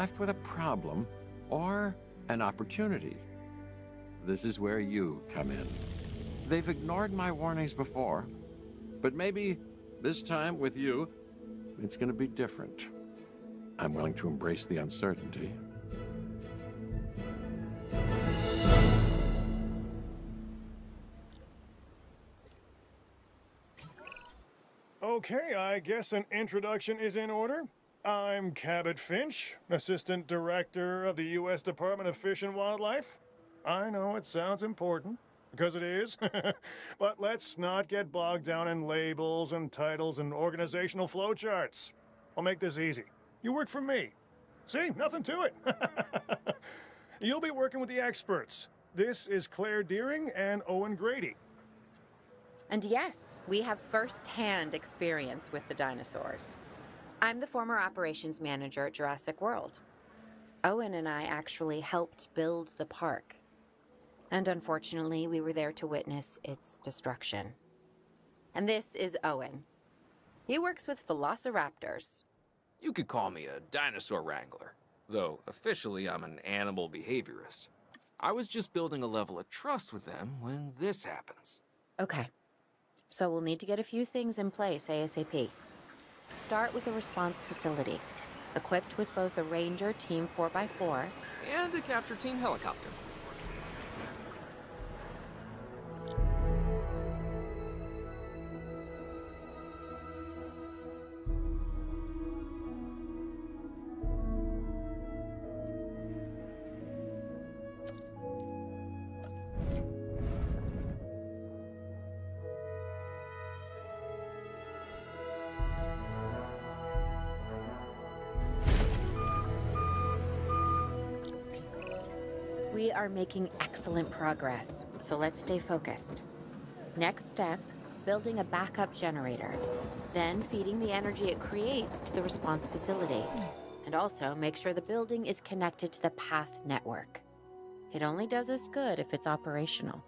left with a problem or an opportunity. This is where you come in. They've ignored my warnings before, but maybe this time with you, it's going to be different. I'm willing to embrace the uncertainty. Okay, I guess an introduction is in order. I'm Cabot Finch, Assistant Director of the U.S. Department of Fish and Wildlife. I know it sounds important, because it is, but let's not get bogged down in labels and titles and organizational flowcharts. I'll make this easy. You work for me. See, nothing to it. You'll be working with the experts. This is Claire Deering and Owen Grady. And yes, we have first-hand experience with the dinosaurs. I'm the former operations manager at Jurassic World. Owen and I actually helped build the park. And unfortunately, we were there to witness its destruction. And this is Owen. He works with velociraptors. You could call me a dinosaur wrangler, though officially I'm an animal behaviorist. I was just building a level of trust with them when this happens. Okay. So we'll need to get a few things in place ASAP. Start with a response facility, equipped with both a Ranger Team 4x4 and a capture team helicopter. We are making excellent progress, so let's stay focused. Next step, building a backup generator. Then feeding the energy it creates to the response facility. And also make sure the building is connected to the path network. It only does us good if it's operational.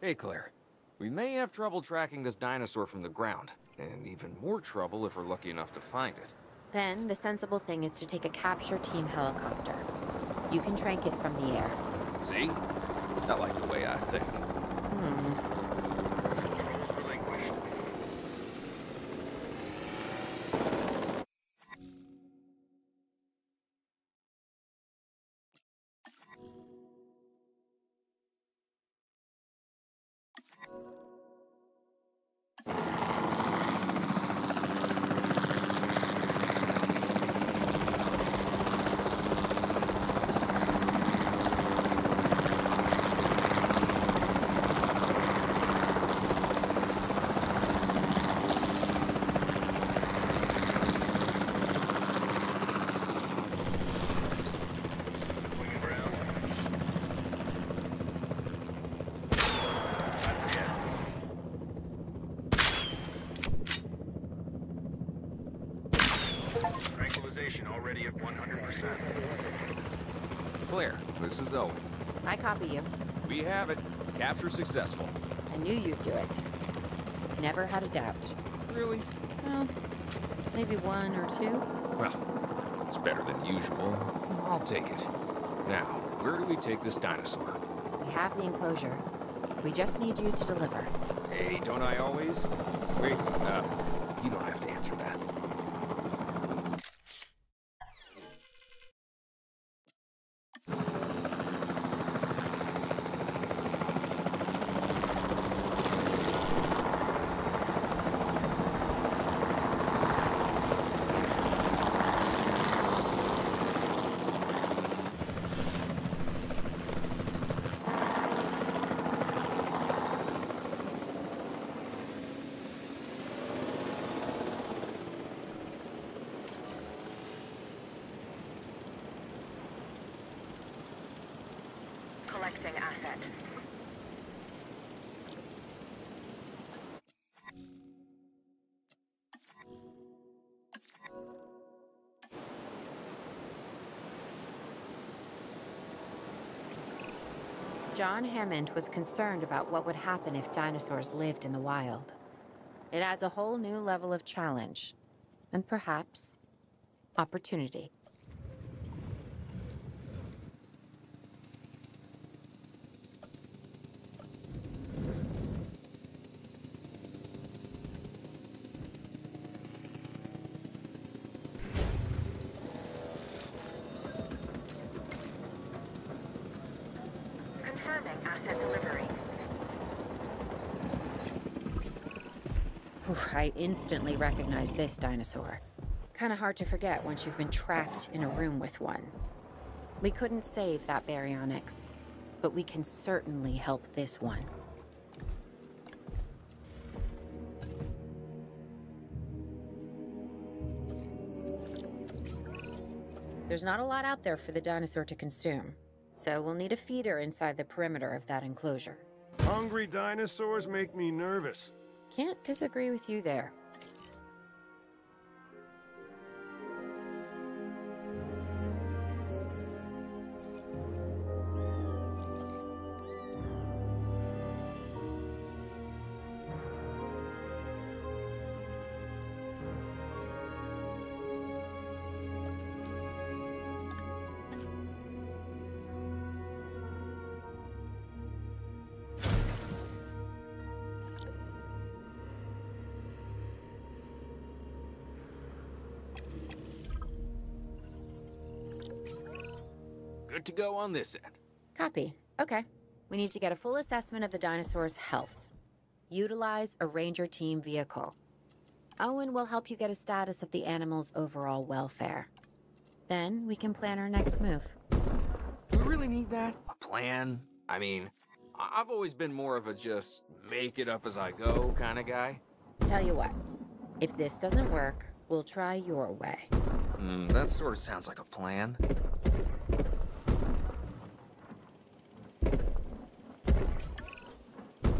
Hey, Claire. We may have trouble tracking this dinosaur from the ground, and even more trouble if we're lucky enough to find it. Then, the sensible thing is to take a capture team helicopter. You can trank it from the air. See? I like the way I think. Controls relinquished. Tranquilization already at 100%. Claire, this is Owen. I copy you. We have it. Capture successful. I knew you'd do it. Never had a doubt. Really? Well, maybe one or two. Well, it's better than usual. I'll take it. Now, where do we take this dinosaur? We have the enclosure. We just need you to deliver. Hey, don't I always? Wait, you don't have to answer that. John Hammond was concerned about what would happen if dinosaurs lived in the wild. It adds a whole new level of challenge, and perhaps opportunity. Confirming asset delivery. I instantly recognize this dinosaur. Kinda hard to forget once you've been trapped in a room with one. We couldn't save that baryonyx, but we can certainly help this one. There's not a lot out there for the dinosaur to consume, so we'll need a feeder inside the perimeter of that enclosure. Hungry dinosaurs make me nervous. Can't disagree with you there. Good to go on this end. Copy. Okay. We need to get a full assessment of the dinosaur's health. Utilize a ranger team vehicle. Owen will help you get a status of the animal's overall welfare. Then we can plan our next move. Do we really need that? A plan? I mean, I've always been more of a just make it up as I go kind of guy. Tell you what, if this doesn't work, we'll try your way. That sort of sounds like a plan.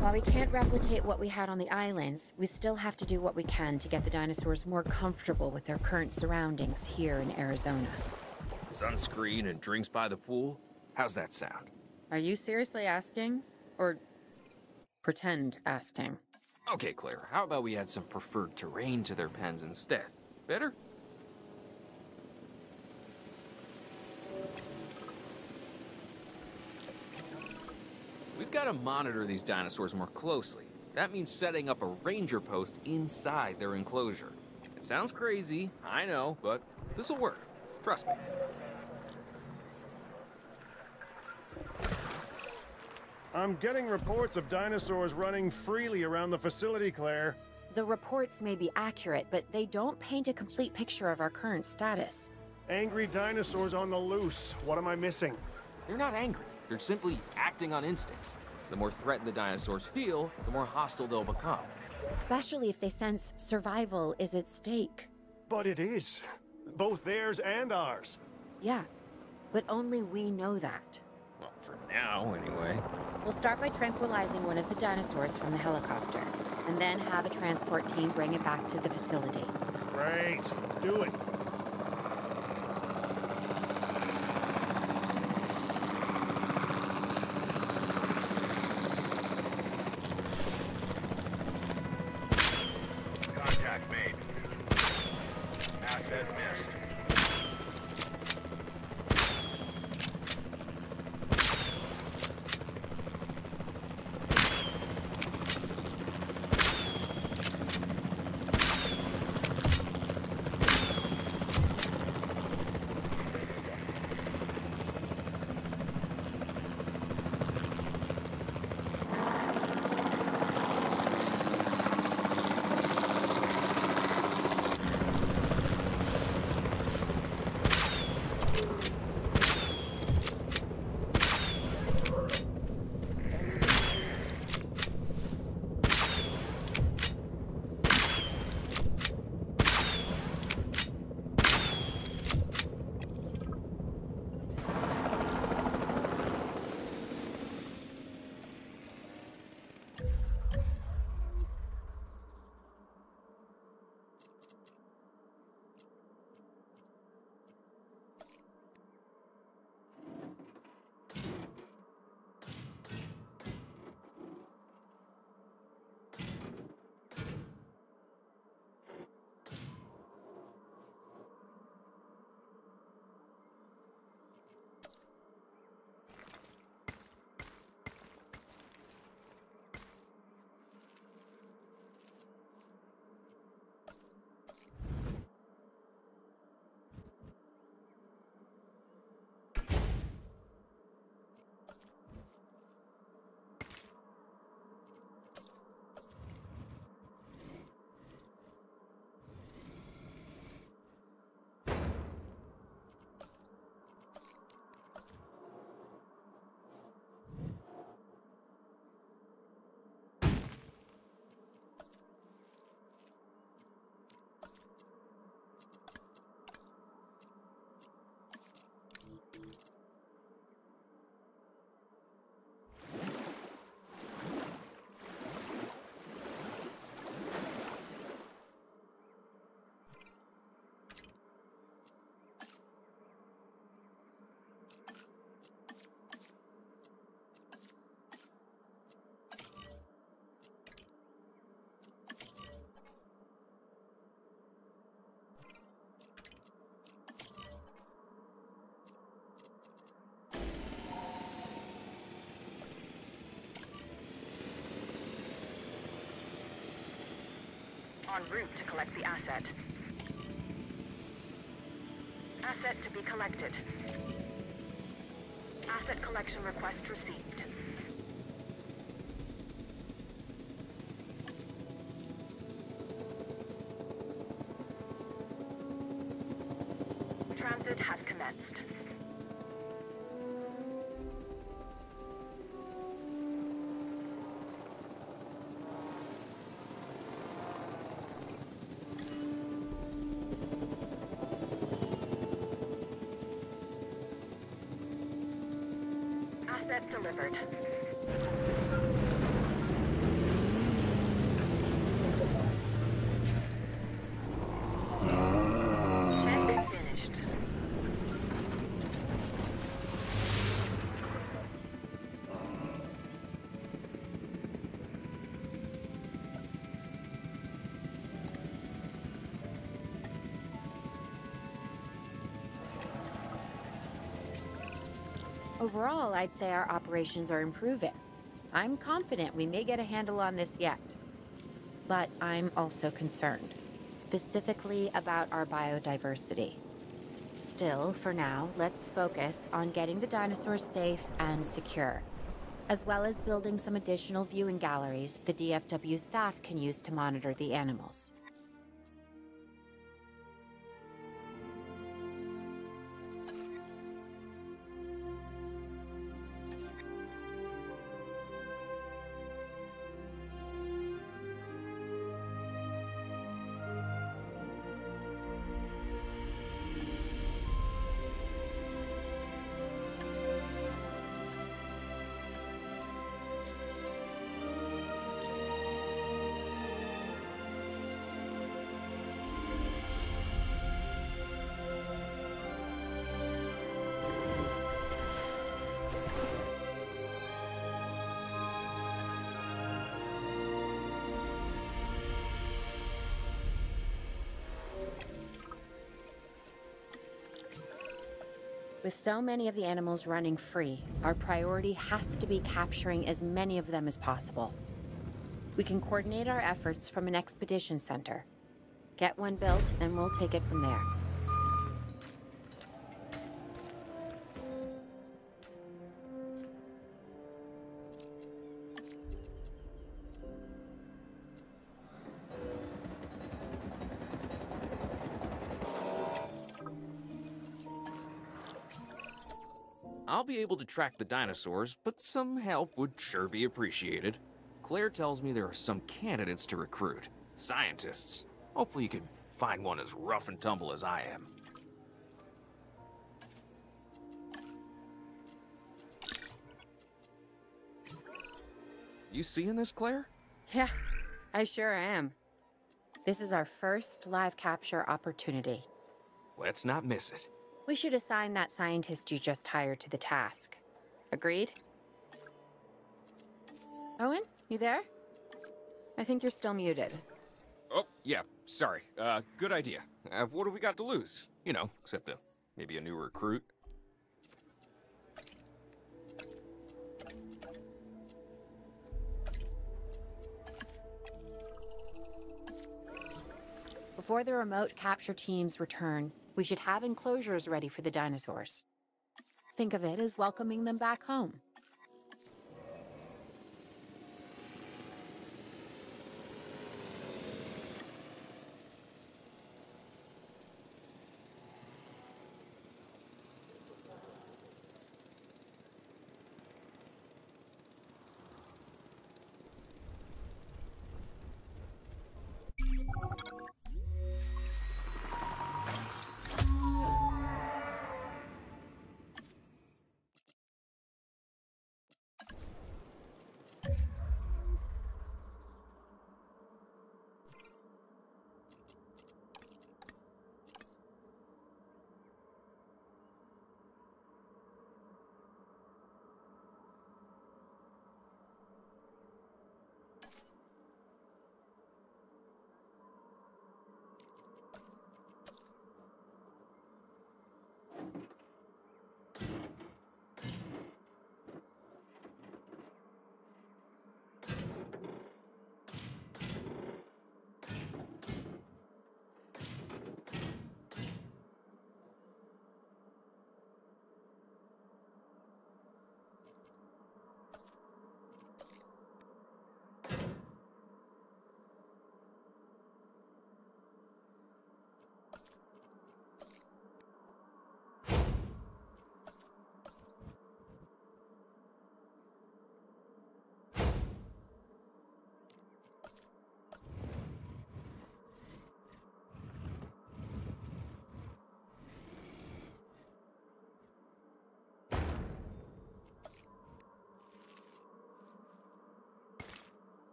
While we can't replicate what we had on the islands, we still have to do what we can to get the dinosaurs more comfortable with their current surroundings here in Arizona. Sunscreen and drinks by the pool? How's that sound? Are you seriously asking? Or pretend asking? Okay, Claire, how about we add some preferred terrain to their pens instead? Better? We've got to monitor these dinosaurs more closely. That means setting up a ranger post inside their enclosure. It sounds crazy, I know, but this'll work. Trust me. I'm getting reports of dinosaurs running freely around the facility, Claire. The reports may be accurate, but they don't paint a complete picture of our current status. Angry dinosaurs on the loose. What am I missing? They're not angry. They're simply acting on instincts. The more threatened the dinosaurs feel, the more hostile they'll become. Especially if they sense survival is at stake. But it is. Both theirs and ours. Yeah, but only we know that. Well, for now, anyway. We'll start by tranquilizing one of the dinosaurs from the helicopter, and then have a transport team bring it back to the facility. Great. Do it. Contact made. Asset missed. En route to collect the asset. Asset to be collected. Asset collection request received. Transit has commenced. Asset delivered. Check finished. Overall, I'd say our operations are improving. I'm confident we may get a handle on this yet. But I'm also concerned, specifically about our biodiversity. Still, for now, let's focus on getting the dinosaurs safe and secure, as well as building some additional viewing galleries the DFW staff can use to monitor the animals. With so many of the animals running free, our priority has to be capturing as many of them as possible. We can coordinate our efforts from an expedition center. Get one built, and we'll take it from there. I'll be able to track the dinosaurs, but some help would sure be appreciated. Claire tells me there are some candidates to recruit. Scientists. Hopefully you can find one as rough and tumble as I am. You seeing this, Claire? Yeah, I sure am. This is our first live capture opportunity. Let's not miss it. We should assign that scientist you just hired to the task. Agreed? Owen, you there? I think you're still muted. Oh, yeah, sorry. Good idea. What have we got to lose? You know, except maybe a new recruit. Before the remote capture teams return, we should have enclosures ready for the dinosaurs. Think of it as welcoming them back home.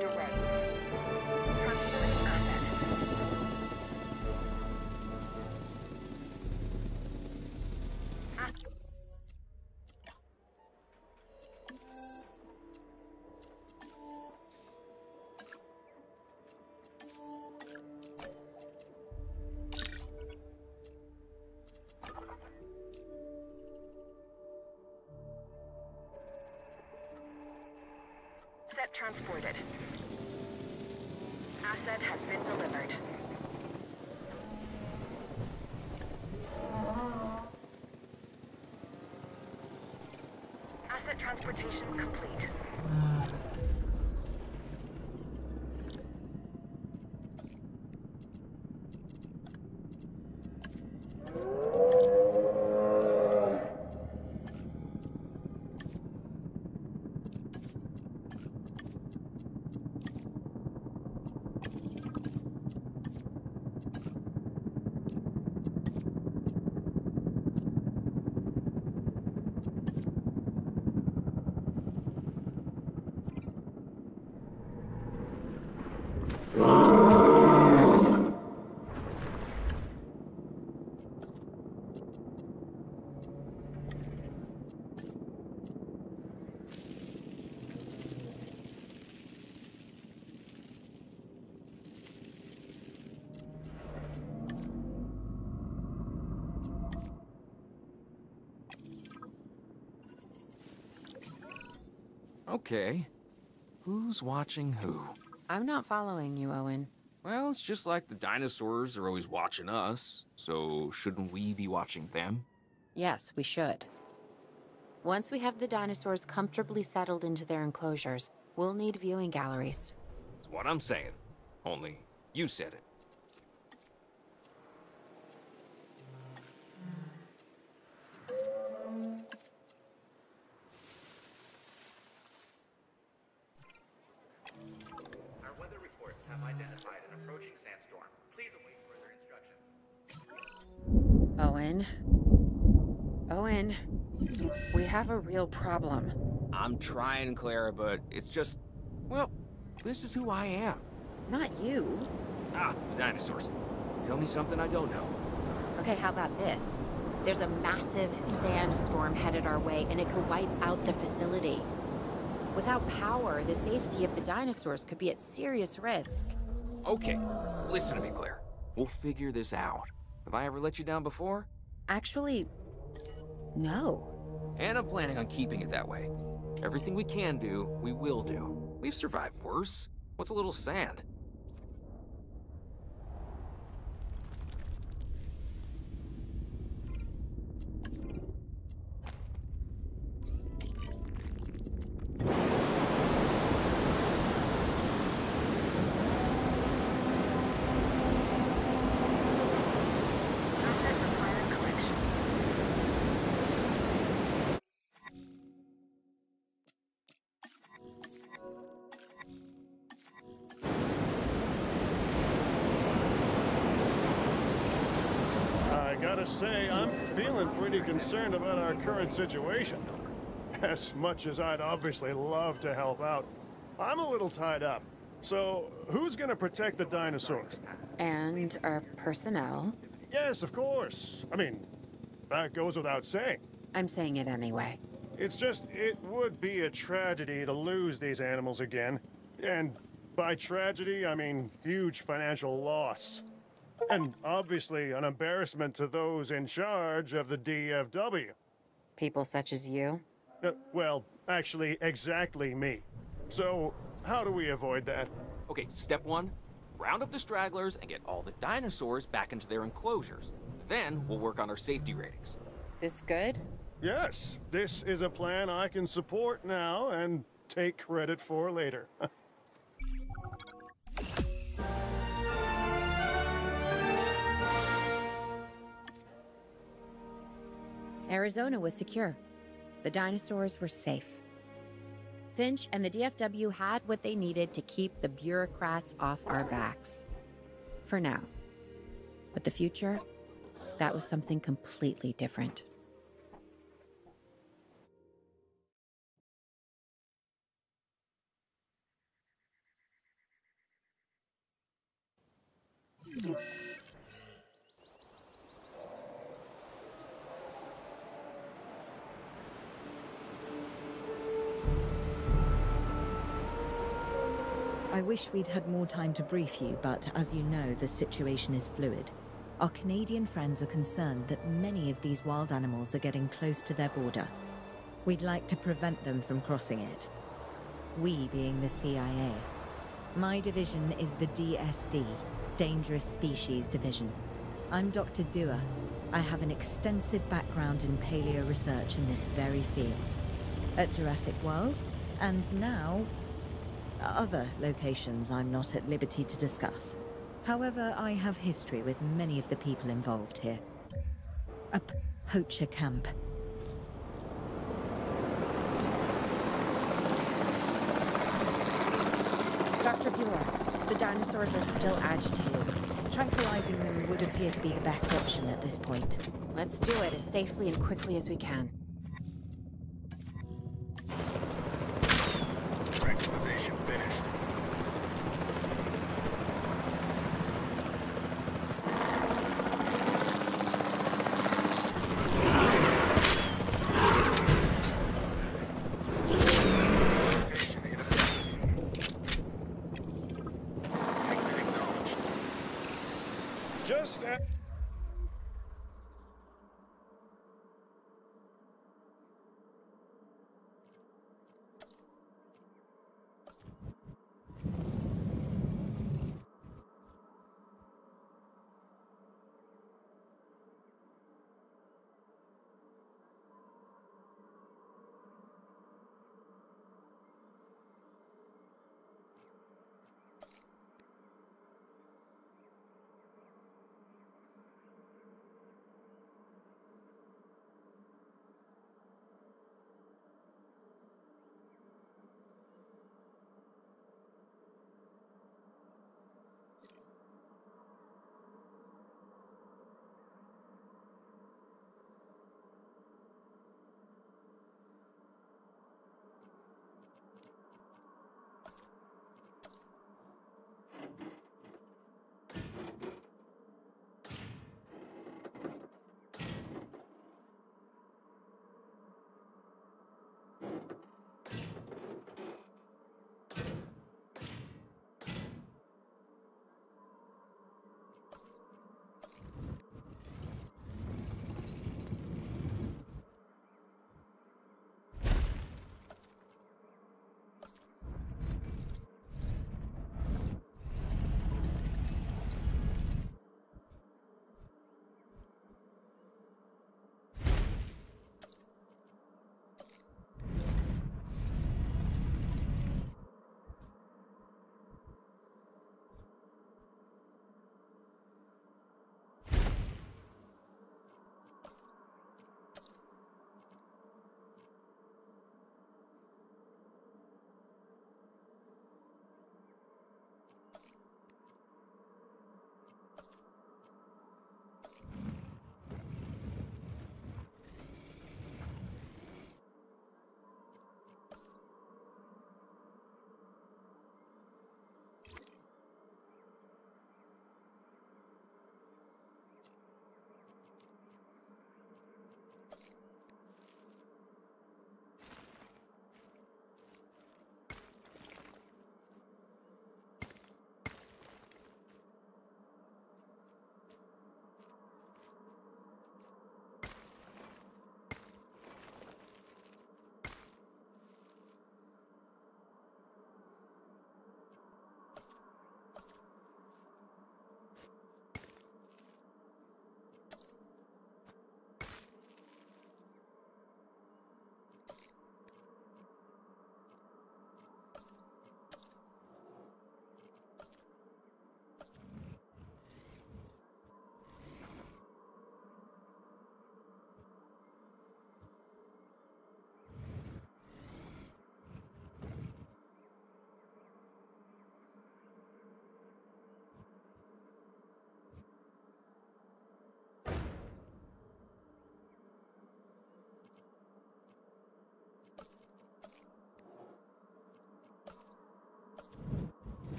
underway. Transferring asset. Asset transported. Asset has been delivered. Asset transportation complete. Okay. Who's watching who? I'm not following you, Owen. Well, it's just like the dinosaurs are always watching us, so shouldn't we be watching them? Yes, we should. Once we have the dinosaurs comfortably settled into their enclosures, we'll need viewing galleries. That's what I'm saying. Only, you said it. Our weather reports have identified an approaching sandstorm. Please await further instructions. Owen? Owen, we have a real problem. I'm trying, Clara, but it's just... Well, this is who I am. Not you. Ah, the dinosaurs. Tell me something I don't know. Okay, how about this? There's a massive sandstorm headed our way, and it could wipe out the facility. Without power, the safety of the dinosaurs could be at serious risk. Okay, listen to me, Claire. We'll figure this out. Have I ever let you down before? Actually, no. And I'm planning on keeping it that way. Everything we can do, we will do. We've survived worse. What's a little sand? Asset required collection. I gotta say, I'm feeling pretty concerned about our current situation. As much as I'd obviously love to help out, I'm a little tied up. So, who's gonna protect the dinosaurs? And our personnel. Yes, of course. I mean, that goes without saying. I'm saying it anyway. It's just, it would be a tragedy to lose these animals again. And by tragedy, I mean huge financial loss. And obviously an embarrassment to those in charge of the DFW. People such as you. Well, actually, exactly me. So, how do we avoid that? Okay, step one, round up the stragglers and get all the dinosaurs back into their enclosures. Then we'll work on our safety ratings. This good? Yes, this is a plan I can support now and take credit for later. Arizona was secure. The dinosaurs were safe. Finch and the DFW had what they needed to keep the bureaucrats off our backs. For now. But the future, that was something completely different. I wish we'd had more time to brief you, but as you know, the situation is fluid. Our Canadian friends are concerned that many of these wild animals are getting close to their border. We'd like to prevent them from crossing it. We being the CIA. My division is the DSD, Dangerous Species Division. I'm Dr. Dua. I have an extensive background in paleo research in this very field. At Jurassic World, and now other locations I'm not at liberty to discuss. However, I have history with many of the people involved here. A poacher camp. Dr. Dua, the dinosaurs are still agitated. Tranquilizing them would appear to be the best option at this point. Let's do it as safely and quickly as we can. Tranquilization finished. Rotation in effect. Exit acknowledged. Just a-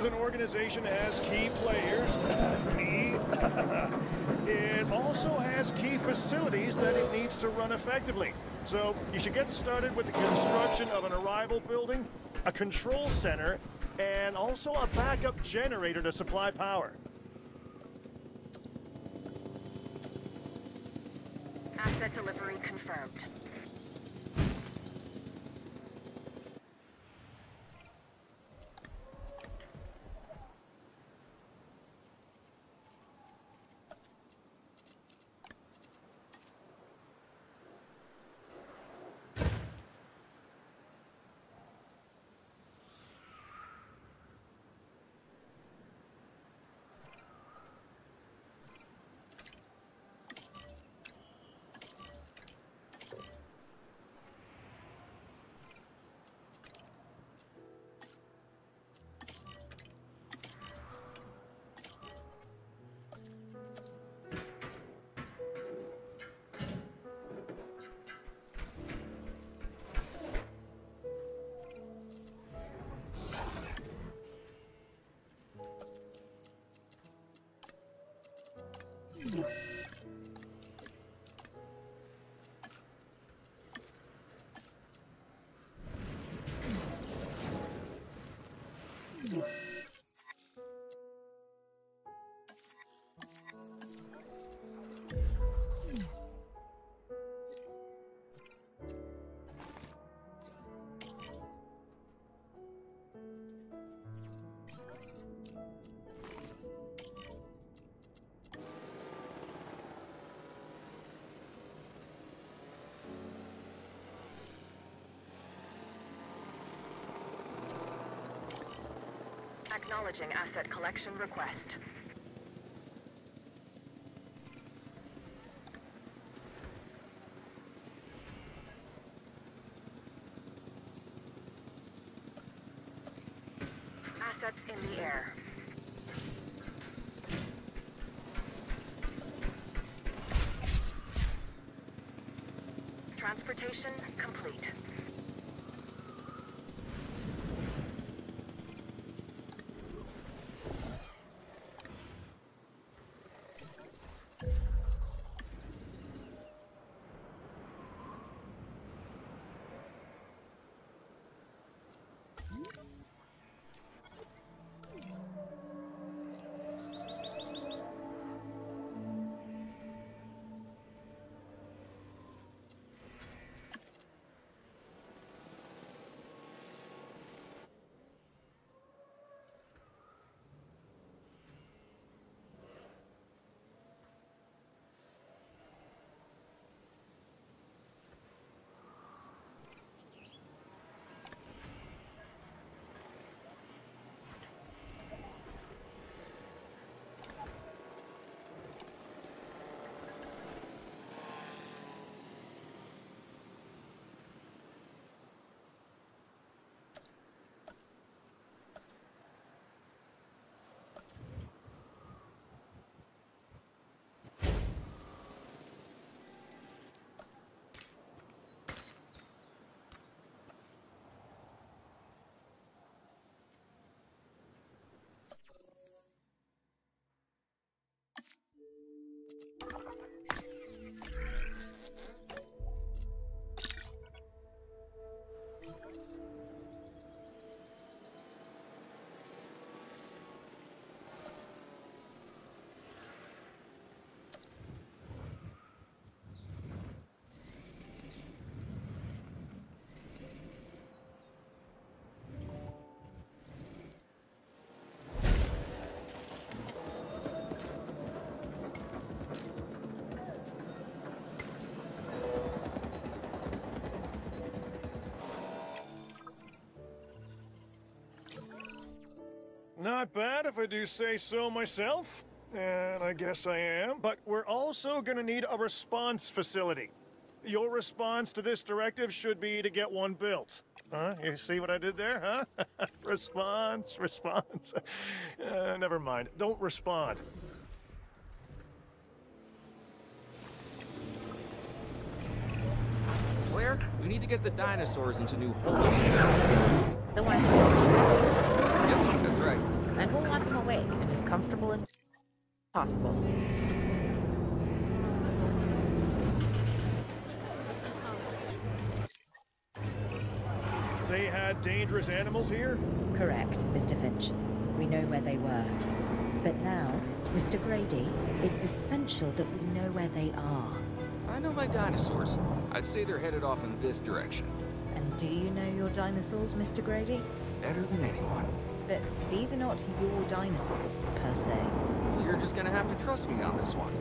an organization has key players, me, it also has key facilities that it needs to run effectively. So you should get started with the construction of an arrival building, a control center, and also a backup generator to supply power. Asset delivery confirmed. Acknowledging asset collection request. Assets in the air. Transportation complete. Not bad if I do say so myself. And I guess I am. But we're also gonna need a response facility. Your response to this directive should be to get one built. Huh? You see what I did there, huh? Response. Never mind. Don't respond. Claire, we need to get the dinosaurs into new holding. The ones we already captured. Yep, that's right. and we'll want them awake and as comfortable as possible. They had dangerous animals here? Correct, Mr. Finch. We know where they were. But now, Mr. Grady, it's essential that we know where they are. I know my dinosaurs. I'd say they're headed off in this direction. And do you know your dinosaurs, Mr. Grady? Better than anyone. But these are not your dinosaurs, per se. Well, you're just gonna have to trust me on this one.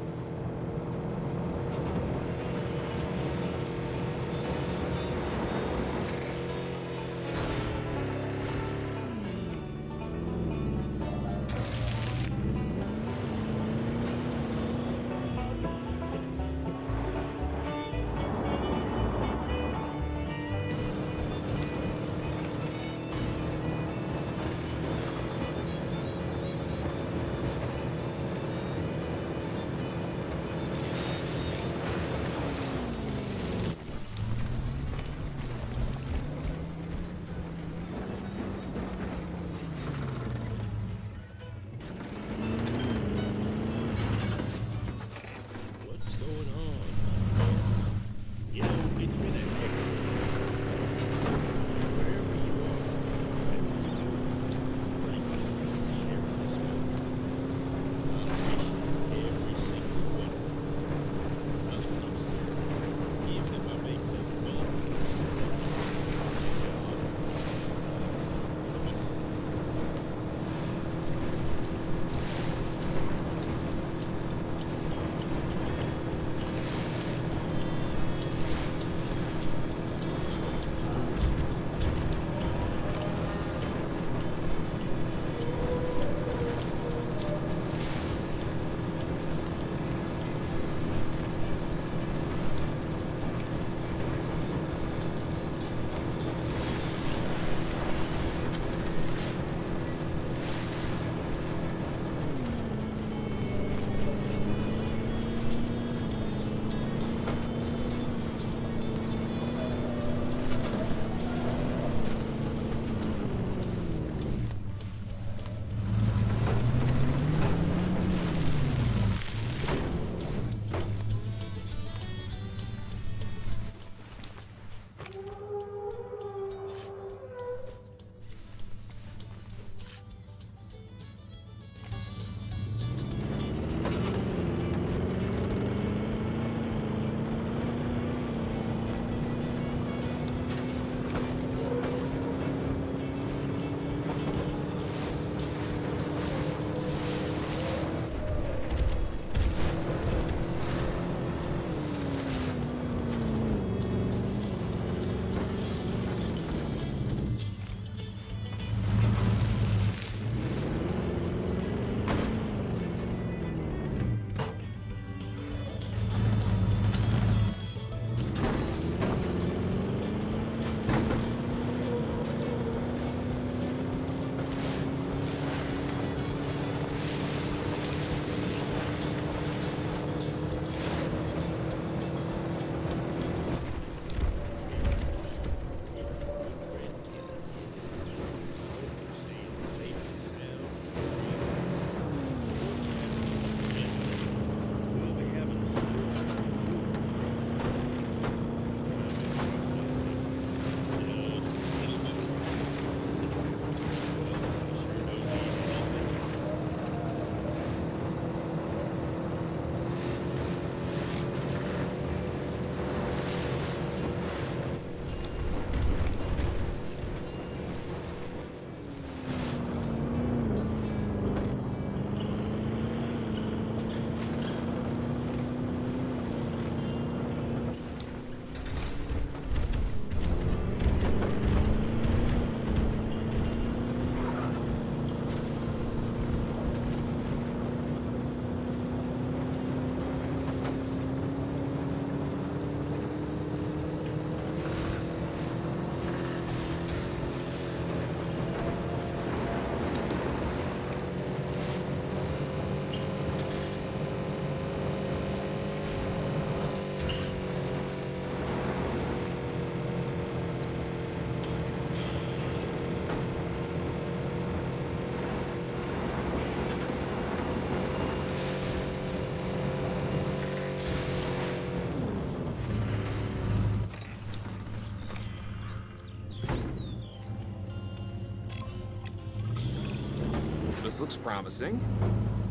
This looks promising.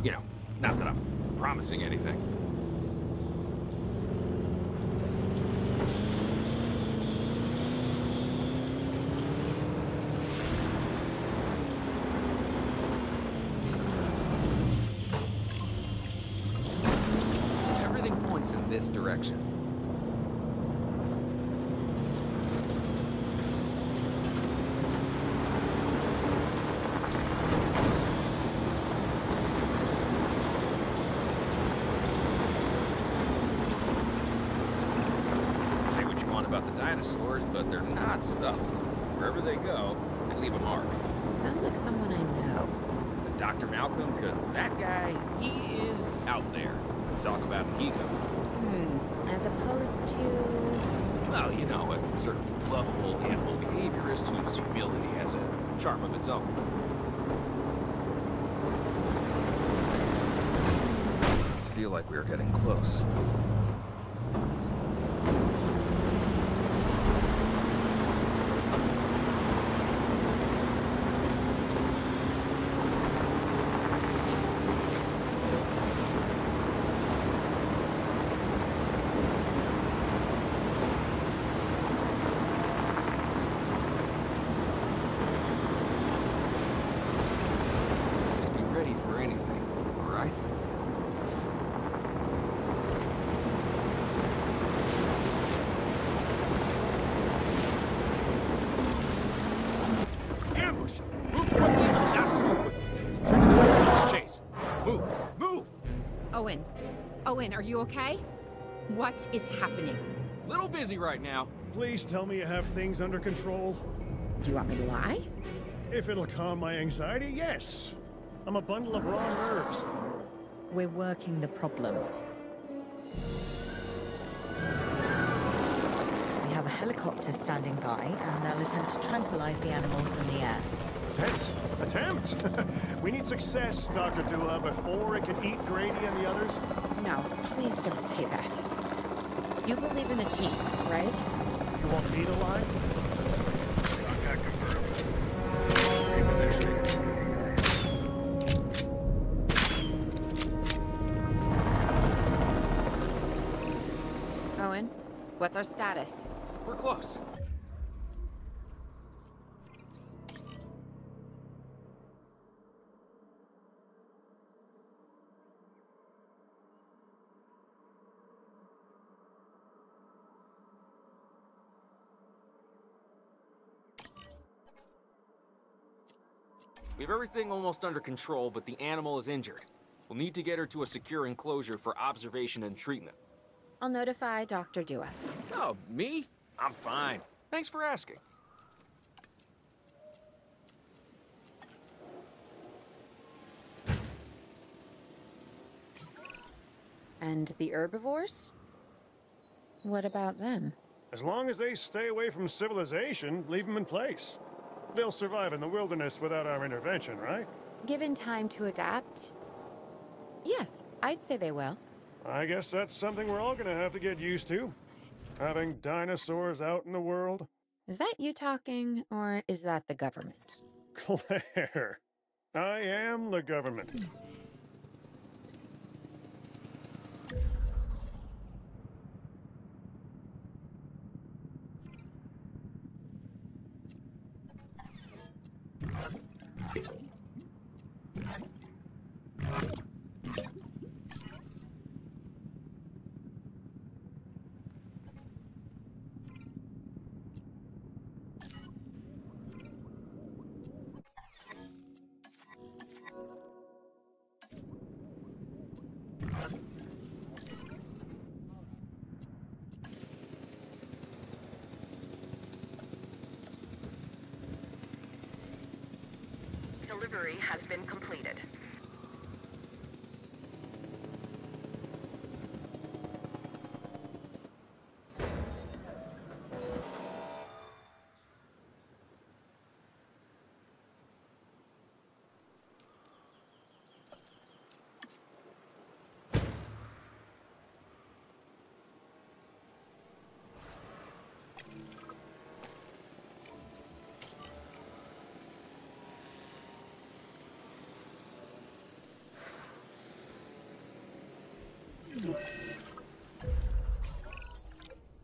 You know, not that I'm promising anything. Everything points in this direction. About the dinosaurs, but they're not subtle. Wherever they go, they leave a mark. Sounds like someone I know. Is it Dr. Malcolm? Because that guy, he is out there. Talk about an ego. As opposed to... Well, you know, a sort of lovable animal behaviorist whose humility has a charm of its own. I feel like we're getting close. Owen, are you okay? What is happening? Little busy right now. Please tell me you have things under control. Do you want me to lie? If it'll calm my anxiety, yes. I'm a bundle of raw nerves. We're working the problem. We have a helicopter standing by, and they'll attempt to tranquilize the animal from the air. Attempt? We need success, Dr. Dua, before it can eat Grady and the others. No, please don't say that. You believe in the team, right? You want me to lie? Contact confirmed. Owen, what's our status? We're close. We have everything almost under control, but the animal is injured. We'll need to get her to a secure enclosure for observation and treatment. I'll notify Dr. Dua. Oh, me? I'm fine. Thanks for asking. And the herbivores? What about them? As long as they stay away from civilization, leave them in place. They'll survive in the wilderness without our intervention, right? Given time to adapt, yes, I'd say they will. I guess that's something we're all gonna have to get used to. Having dinosaurs out in the world. Is that you talking, or is that the government? Claire, I am the government. Delivery has been completed.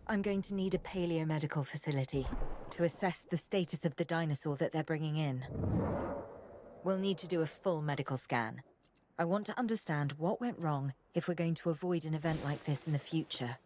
I'm going to need a paleomedical facility to assess the status of the dinosaur that they're bringing in. We'll need to do a full medical scan. I want to understand what went wrong if we're going to avoid an event like this in the future.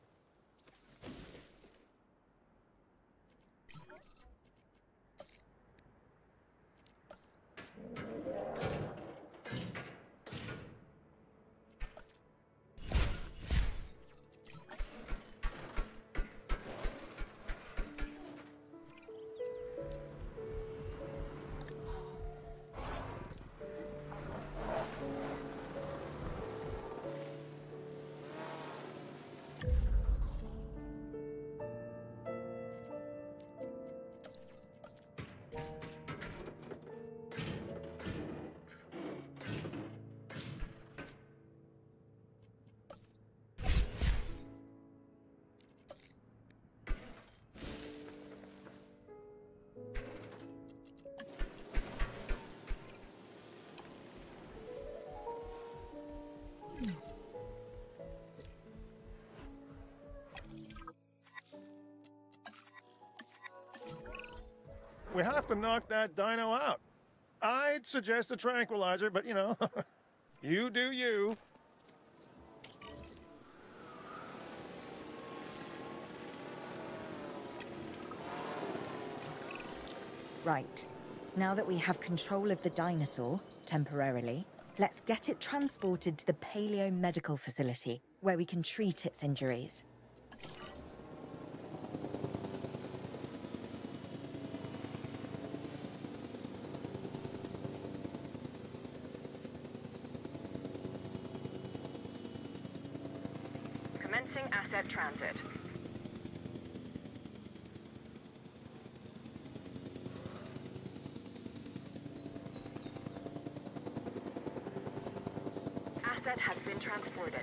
We have to knock that dino out. I'd suggest a tranquilizer, but you know, you do you. Right. Now that we have control of the dinosaur, temporarily, let's get it transported to the paleomedical facility, where we can treat its injuries. Commencing asset transit. Asset has been transported.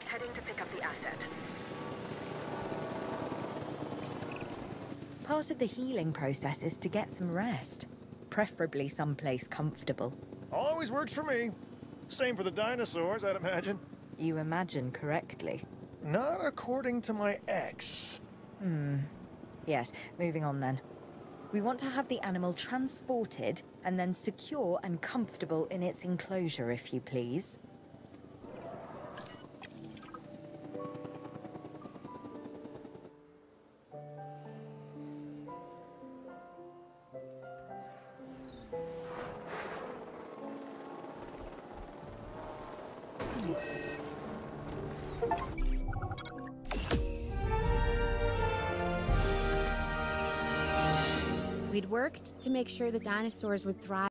Heading to pick up the asset. Part of the healing process is to get some rest, preferably someplace comfortable. Always works for me. Same for the dinosaurs, I'd imagine. You imagine correctly. Not according to my ex. Yes, moving on then. We want to have the animal transported and then secure and comfortable in its enclosure, if you please. We'd worked to make sure the dinosaurs would thrive